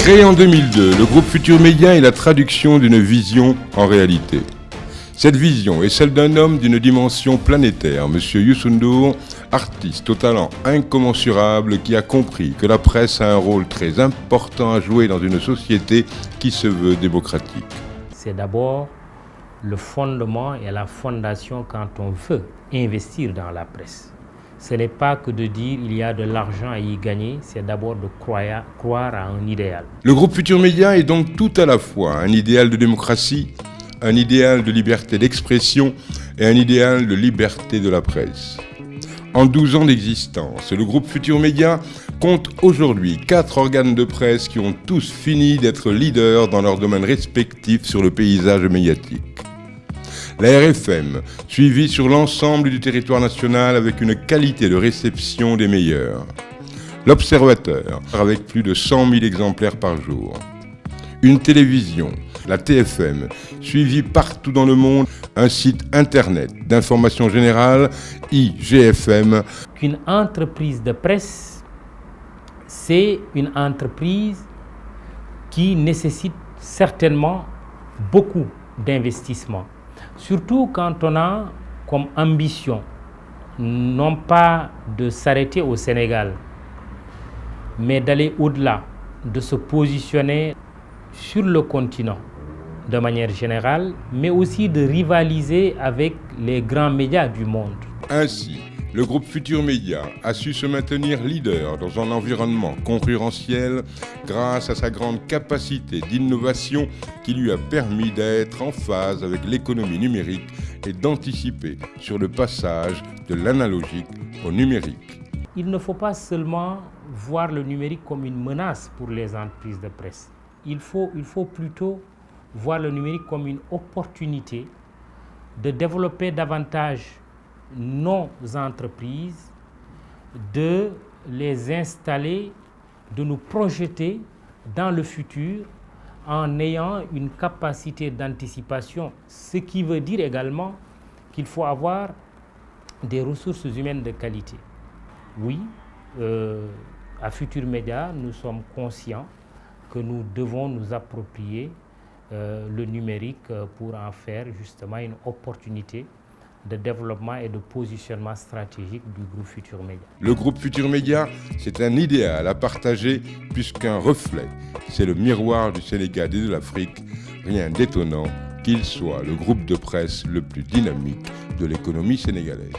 Créé en 2002, le groupe Futurs Médias est la traduction d'une vision en réalité. Cette vision est celle d'un homme d'une dimension planétaire, M. Youssou N'Dour, artiste au talent incommensurable qui a compris que la presse a un rôle très important à jouer dans une société qui se veut démocratique. C'est d'abord le fondement et la fondation quand on veut investir dans la presse. Ce n'est pas que de dire il y a de l'argent à y gagner, c'est d'abord de croire à un idéal. Le groupe Futurs Médias est donc tout à la fois un idéal de démocratie, un idéal de liberté d'expression et un idéal de liberté de la presse. En 12 ans d'existence, le groupe Futurs Médias compte aujourd'hui 4 organes de presse qui ont tous fini d'être leaders dans leurs domaines respectifs sur le paysage médiatique. La RFM, suivie sur l'ensemble du territoire national avec une qualité de réception des meilleurs. L'Observateur, avec plus de 100 000 exemplaires par jour. Une télévision, la TFM, suivie partout dans le monde, un site internet d'information générale, IGFM. Qu'une entreprise de presse, c'est une entreprise qui nécessite certainement beaucoup d'investissement. Surtout quand on a comme ambition, non pas de s'arrêter au Sénégal, mais d'aller au-delà, de se positionner sur le continent de manière générale, mais aussi de rivaliser avec les grands médias du monde. Ainsi, le groupe Futurs Médias a su se maintenir leader dans un environnement concurrentiel grâce à sa grande capacité d'innovation qui lui a permis d'être en phase avec l'économie numérique et d'anticiper sur le passage de l'analogique au numérique. Il ne faut pas seulement voir le numérique comme une menace pour les entreprises de presse. Il faut plutôt voir le numérique comme une opportunité de développer davantage nos entreprises, de les installer, de nous projeter dans le futur en ayant une capacité d'anticipation, ce qui veut dire également qu'il faut avoir des ressources humaines de qualité. Oui, à Futurs Médias, nous sommes conscients que nous devons nous approprier le numérique pour en faire justement une opportunité de développement et de positionnement stratégique du groupe Futurs Médias. Le groupe Futurs Médias, c'est un idéal à partager puisqu'un reflet, c'est le miroir du Sénégal et de l'Afrique. Rien d'étonnant qu'il soit le groupe de presse le plus dynamique de l'économie sénégalaise.